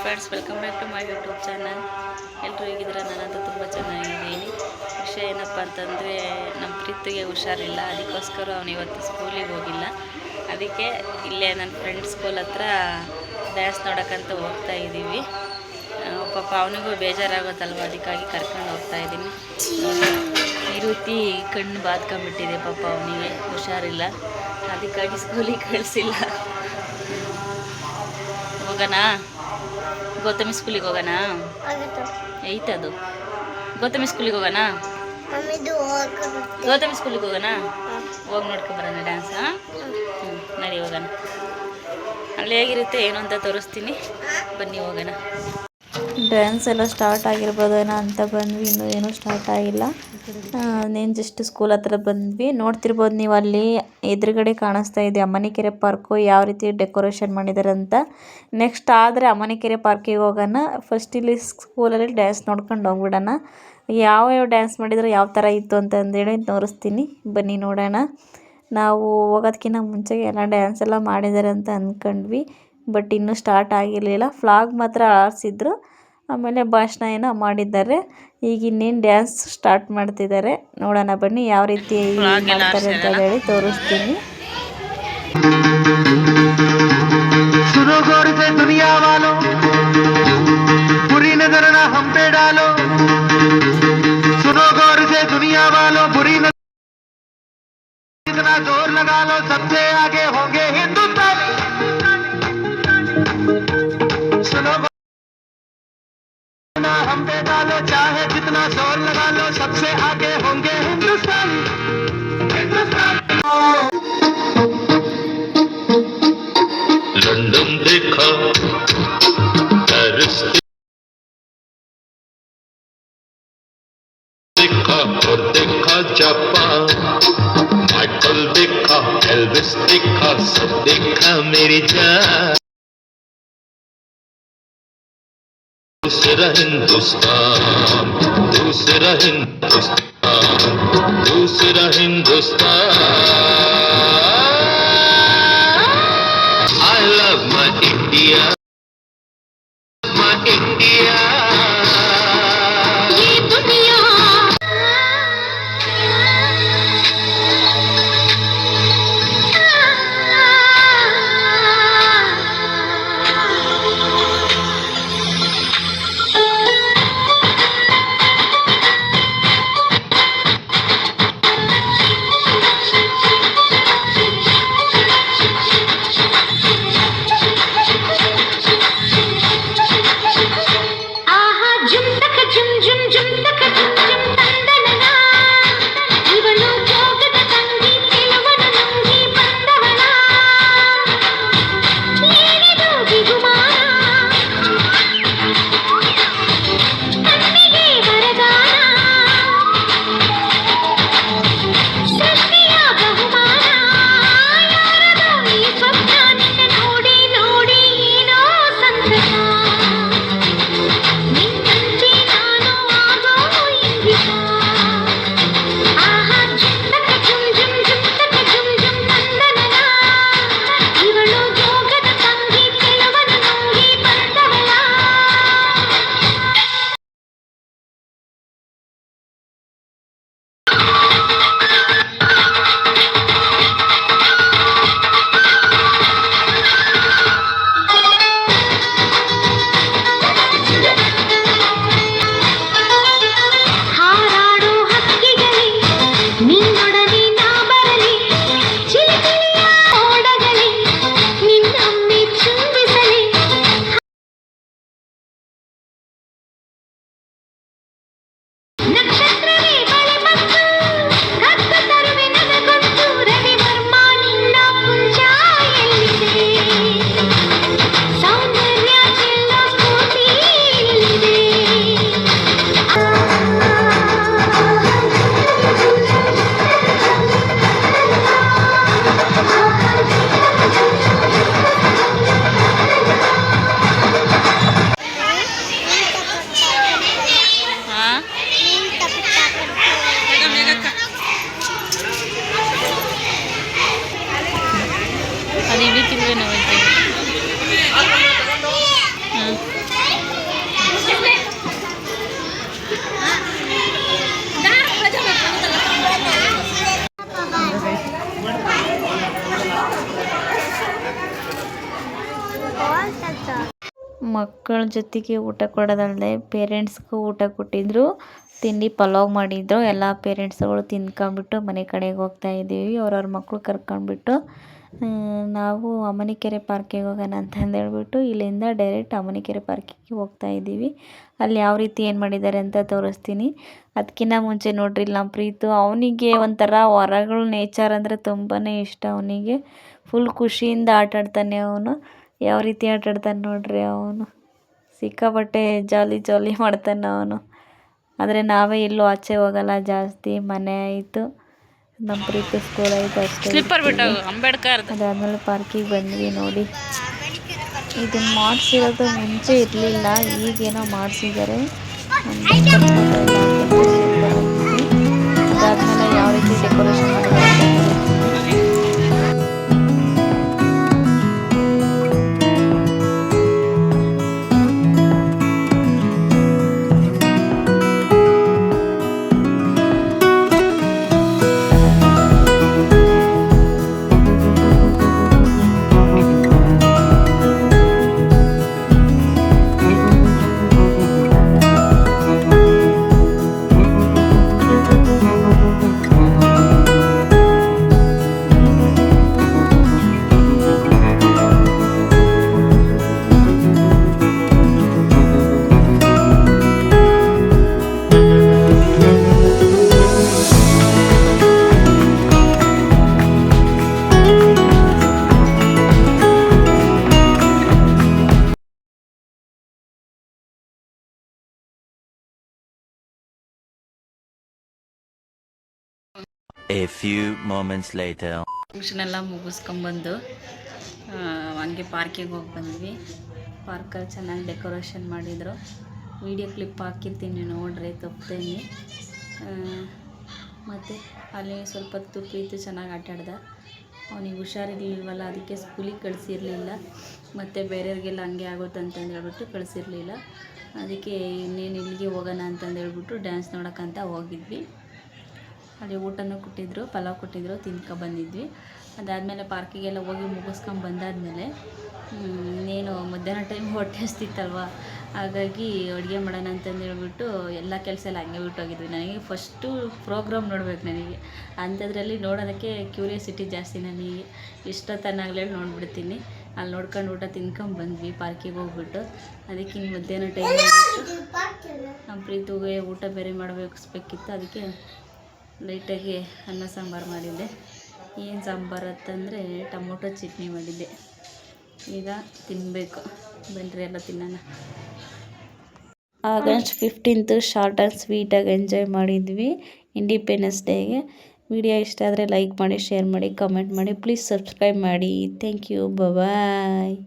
Friends, welcome back to my YouTube channel. ಎಲ್ಲರೂ ಹೇಗಿದ್ರೆ ನಾನಂತೂ ತುಂಬ ಚೆನ್ನಾಗಿದ್ದೀನಿ. ವಿಷಯ ಏನಪ್ಪ ಅಂತಂದರೆ, ನಮ್ಮ ಪ್ರೀತಿಗೆ ಹುಷಾರಿಲ್ಲ, ಅದಕ್ಕೋಸ್ಕರ ಅವನು ಇವತ್ತು ಸ್ಕೂಲಿಗೆ ಹೋಗಿಲ್ಲ. ಅದಕ್ಕೆ ಇಲ್ಲೇ ನನ್ನ ಫ್ರೆಂಡ್ ಸ್ಕೂಲ್ ಹತ್ರ ಡ್ಯಾನ್ಸ್ ನೋಡೋಕ್ಕಂತ ಹೋಗ್ತಾ ಇದ್ದೀವಿ. ಪಾಪ ಅವನಿಗೂ ಬೇಜಾರಾಗೋದಲ್ವ, ಅದಕ್ಕಾಗಿ ಕರ್ಕೊಂಡು ಹೋಗ್ತಾ ಇದ್ದೀನಿ. ಈ ರೀತಿ ಕಣ್ಣು ಬಾದ್ಕೊಂಡ್ಬಿಟ್ಟಿದೆ ಪಾಪ, ಅವನಿಗೆ ಹುಷಾರಿಲ್ಲ, ಅದಕ್ಕಾಗಿ ಸ್ಕೂಲಿಗೆ ಕಳಿಸಿಲ್ಲ. ಹೋಗೋಣ, ಗೌತಮಿ ಸ್ಕೂಲಿಗೆ ಹೋಗೋಣ. ಐತದು ಗೌತಮಿ ಸ್ಕೂಲಿಗೆ ಹೋಗೋಣ. ಗೌತಮಿ ಸ್ಕೂಲಿಗೆ ಹೋಗೋಣ. ಹೋಗಿ ನೋಡ್ಕೊಂಬರೋಣ ಡ್ಯಾನ್ಸ. ನಡಿ ಹೋಗೋಣ. ಅಲ್ಲಿ ಹೇಗಿರುತ್ತೆ ಏನು ಅಂತ ತೋರಿಸ್ತೀನಿ, ಬನ್ನಿ ಹೋಗೋಣ. ಡ್ಯಾನ್ಸ್ ಎಲ್ಲ ಸ್ಟಾರ್ಟ್ ಆಗಿರ್ಬೋದೇನೋ ಅಂತ ಬಂದ್ವಿ, ಇನ್ನೂ ಏನೂ ಸ್ಟಾರ್ಟ್ ಆಗಿಲ್ಲ. ನೇನು ಜಸ್ಟ್ ಸ್ಕೂಲ್ ಹತ್ರ ಬಂದ್ವಿ. ನೋಡ್ತಿರ್ಬೋದು ನೀವು, ಅಲ್ಲಿ ಎದುರುಗಡೆ ಕಾಣಿಸ್ತಾ ಇದೆ ಅಮ್ಮನಿಕೆರೆ ಪಾರ್ಕು, ಯಾವ ರೀತಿ ಡೆಕೋರೇಷನ್ ಮಾಡಿದ್ದಾರೆ ಅಂತ. ನೆಕ್ಸ್ಟ್ ಆದರೆ ಅಮ್ಮನಿಕೆರೆ ಪಾರ್ಕಿಗೆ ಹೋಗೋಣ. ಫಸ್ಟ್ ಇಲ್ಲಿ ಸ್ಕೂಲಲ್ಲಿ ಡ್ಯಾನ್ಸ್ ನೋಡ್ಕೊಂಡು ಹೋಗ್ಬಿಡೋಣ. ಯಾವ್ಯಾವ ಡ್ಯಾನ್ಸ್ ಮಾಡಿದರೆ ಯಾವ ಥರ ಇತ್ತು ಅಂತಂದೇಳಿ ತೋರಿಸ್ತೀನಿ, ಬನ್ನಿ ನೋಡೋಣ. ನಾವು ಹೋಗೋದಕ್ಕಿಂತ ಮುಂಚೆಗೆ ಎಲ್ಲ ಡ್ಯಾನ್ಸ್ ಎಲ್ಲ ಮಾಡಿದ್ದಾರೆ ಅಂತ ಅಂದ್ಕೊಂಡ್ವಿ, ಬಟ್ ಇನ್ನೂ ಸ್ಟಾರ್ಟ್ ಆಗಿರಲಿಲ್ಲ. ಫ್ಲಾಗ್ ಮಾತ್ರ ಆರಿಸಿದ್ರು, ಆಮೇಲೆ ಭಾಷಣ ಏನೋ ಮಾಡಿದ್ದಾರೆ. ಈಗ ಇನ್ನೇನು ಡ್ಯಾನ್ಸ್ ಸ್ಟಾರ್ಟ್ ಮಾಡ್ತಿದ್ದಾರೆ, ನೋಡೋಣ ಬನ್ನಿ ಯಾವ ರೀತಿ ಮಾಡ್ತಾರೆ ಅಂತ ಹೇಳಿ ತೋರಿಸ್ತೀನಿ. जोर लगा लो, सबसे आगे होंगे हिंदुस्तानी. सुनो ना, हम पे डालो, चाहे जितना जोर लगा लो, सबसे आगे होंगे हिंदुस्तानी. लंदन देखा, पेरिस देखा और देखा जापान, माइकल देखा, एल्विस देखा, सब देखा मेरी जान. दूसरा हिंदुस्तान, दूसरा हिंदुस्तान, दूसरा Hindustan. I love my India, my India. ಅದು ಇಳಿತಿಲ್ವೇನೋ. ಮಕ್ಕಳ ಜೊತೆಗೆ ಊಟ ಕೊಡೋದಲ್ಲದೆ ಪೇರೆಂಟ್ಸ್ಗೂ ಊಟ ಕೊಟ್ಟಿದ್ದರು. ತಿಂಡಿ ಪಲಾವ್ ಮಾಡಿದ್ರು. ಎಲ್ಲ ಪೇರೆಂಟ್ಸ್ಗಳು ತಿನ್ಕೊಂಬಿಟ್ಟು ಮನೆ ಕಡೆಗೆ ಹೋಗ್ತಾ ಇದ್ದೀವಿ. ಅವ್ರವ್ರ ಮಕ್ಕಳು ಕರ್ಕೊಂಡ್ಬಿಟ್ಟು ನಾವು ಅಮ್ಮನಿಕೆರೆ ಪಾರ್ಕಿಗೆ ಹೋಗೋಣ ಅಂತಂದೇಳ್ಬಿಟ್ಟು ಇಲ್ಲಿಂದ ಡೈರೆಕ್ಟ್ ಅಮ್ಮನಿಕೆರೆ ಪಾರ್ಕಿಗೆ ಹೋಗ್ತಾ ಇದ್ದೀವಿ. ಅಲ್ಲಿ ಯಾವ ರೀತಿ ಏನು ಮಾಡಿದ್ದಾರೆ ಅಂತ ತೋರಿಸ್ತೀನಿ. ಅದಕ್ಕಿಂತ ಮುಂಚೆ ನೋಡ್ರಿ ನಮ್ಮ ಪ್ರೀತು ಅವನಿಗೆ ಒಂಥರ ಹೊರಗಳು ನೇಚರ್ ಅಂದರೆ ತುಂಬಾ ಇಷ್ಟ. ಅವನಿಗೆ ಫುಲ್ ಖುಷಿಯಿಂದ ಆಟಾಡ್ತಾನೆ. ಅವನು ಯಾವ ರೀತಿ ಆಟಾಡ್ತಾನೆ ನೋಡ್ರಿ. ಅವನು ಸಿಕ್ಕಾಪಟ್ಟೆ ಜಾಲಿ ಮಾಡ್ತಾನೆ ಅವನು. ಆದರೆ ನಾವೇ ಎಲ್ಲೂ ಆಚೆ ಹೋಗಲ್ಲ ಜಾಸ್ತಿ. ಮನೆ ಆಯಿತು, ನಮ್ಮ ಪ್ರೀತಿ ಸ್ಕೂಲ್ ಆಯಿತು ಅಷ್ಟೇ. ಅಂಬೇಡ್ಕರ್ ಅದಾದಮೇಲೆ ಪಾರ್ಕಿಗೆ ಬಂದ್ವಿ. ನೋಡಿ ಇದನ್ನು ಮಾಡಿಸಿರೋದು ಮುಂಚೆ ಇರಲಿಲ್ಲ, ಈಗೇನೋ ಮಾಡಿಸಿದ್ದಾರೆ. ಅದಾದಮೇಲೆ ಯಾವ ರೀತಿ ಡೆಕೋರೇಷನ್ ಮಾಡಿದ್ದಾರೆ A few moments later. Function ಎಲ್ಲ ಮುಗಿಸ್ಕೊಂಬಂದು ಹಂಗೆ ಪಾರ್ಕಿಗೆ ಹೋಗಿ ಬಂದ್ವಿ. ಪಾರ್ಕಲ್ಲಿ ಚೆನ್ನಾಗಿ ಡೆಕೋರೇಷನ್ ಮಾಡಿದರು. ವೀಡಿಯೋ ಕ್ಲಿಪ್ ಹಾಕಿರ್ತೀನಿ ನೋಡ್ರಿ, ತಪ್ಪೇನೆ. ಮತ್ತು ಅಲ್ಲಿ ಸ್ವಲ್ಪ ಹೊತ್ತು ಪ್ರೀತಿ ಚೆನ್ನಾಗಿ ಆಟಾಡ್ದ. ಅವನಿಗೆ ಹುಷಾರಿರ್ಲಿಲ್ವಲ್ಲ, ಅದಕ್ಕೆ ಸ್ಕೂಲಿಗೆ ಕಳಿಸಿರಲಿಲ್ಲ. ಮತ್ತು ಬೇರೆಯವ್ರಿಗೆಲ್ಲ ಹಂಗೆ ಆಗುತ್ತೆ ಅಂತಂದೇಳ್ಬಿಟ್ಟು ಕಳಿಸಿರಲಿಲ್ಲ. ಅದಕ್ಕೆ ಇನ್ನೇನು ಇಲ್ಲಿಗೆ ಹೋಗೋಣ ಅಂತಂದೇಳ್ಬಿಟ್ಟು ಡ್ಯಾನ್ಸ್ ನೋಡೋಕ್ಕಂತ ಹೋಗಿದ್ವಿ. ಅಲ್ಲಿ ಊಟನೂ ಕೊಟ್ಟಿದ್ದರು, ಪಲಾವ್ ಕೊಟ್ಟಿದ್ದರು, ತಿನ್ಕೊಬಂದಿದ್ವಿ. ಅದಾದಮೇಲೆ ಪಾರ್ಕಿಗೆಲ್ಲ ಹೋಗಿ ಮುಗಿಸ್ಕೊಂಡು ಬಂದಾದಮೇಲೆ ಇನ್ನೇನು ಮಧ್ಯಾಹ್ನ ಟೈಮ್ ಹೊಟ್ಟೆ ಹಸ್ತಿತ್ತಲ್ವ, ಹಾಗಾಗಿ ಅಡುಗೆ ಮಾಡೋಣ ಅಂತಂದೇಳ್ಬಿಟ್ಟು ಎಲ್ಲ ಕೆಲಸ ಎಲ್ಲ ಹಂಗೆ ಬಿಟ್ಟೋಗಿದ್ವಿ. ನನಗೆ ಫಸ್ಟು ಪ್ರೋಗ್ರಾಮ್ ನೋಡ್ಬೇಕು. ನನಗೆ ಅಂಥದ್ರಲ್ಲಿ ನೋಡೋದಕ್ಕೆ ಕ್ಯೂರಿಯಾಸಿಟಿ ಜಾಸ್ತಿ. ನನಗೆ ಇಷ್ಟೊತ್ತನಾಗಲೇ ನೋಡಿಬಿಡ್ತೀನಿ. ಅಲ್ಲಿ ನೋಡ್ಕೊಂಡು ಊಟ ತಿನ್ಕೊಂಬಂದ್ವಿ ಪಾರ್ಕಿಗೆ ಹೋಗ್ಬಿಟ್ಟು. ಅದಕ್ಕೆ ಇನ್ನು ಮಧ್ಯಾಹ್ನ ಟೈಮ್ ನಮ್ಮ ಪ್ರೀತಿಗೆ ಊಟ ಬೇರೆ ಮಾಡಬೇಕಿತ್ತು. ಅದಕ್ಕೆ ಲೈಟಾಗಿ ಅನ್ನ ಸಾಂಬಾರು ಮಾಡಿದ್ದೆ. ಏನು ಸಾಂಬಾರು ಅಂತಂದರೆ ಟೊಮೊಟೊ ಚಟ್ನಿ ಮಾಡಿದ್ದೆ. ಈಗ ತಿನ್ನಬೇಕು, ಬನ್ನಿರಿ ಎಲ್ಲ ತಿನ್ನೋಣ. ಆಗಸ್ಟ್ 15 ಶಾರ್ಟ್ ಆ್ಯಂಡ್ ಸ್ವೀಟಾಗಿ ಎಂಜಾಯ್ ಮಾಡಿದ್ವಿ ಇಂಡಿಪೆಂಡೆನ್ಸ್ ಡೇಗೆ. ವಿಡಿಯೋ ಇಷ್ಟ ಆದರೆ ಲೈಕ್ ಮಾಡಿ, ಶೇರ್ ಮಾಡಿ, ಕಮೆಂಟ್ ಮಾಡಿ, ಪ್ಲೀಸ್ ಸಬ್ಸ್ಕ್ರೈಬ್ ಮಾಡಿ. Thank you, bye.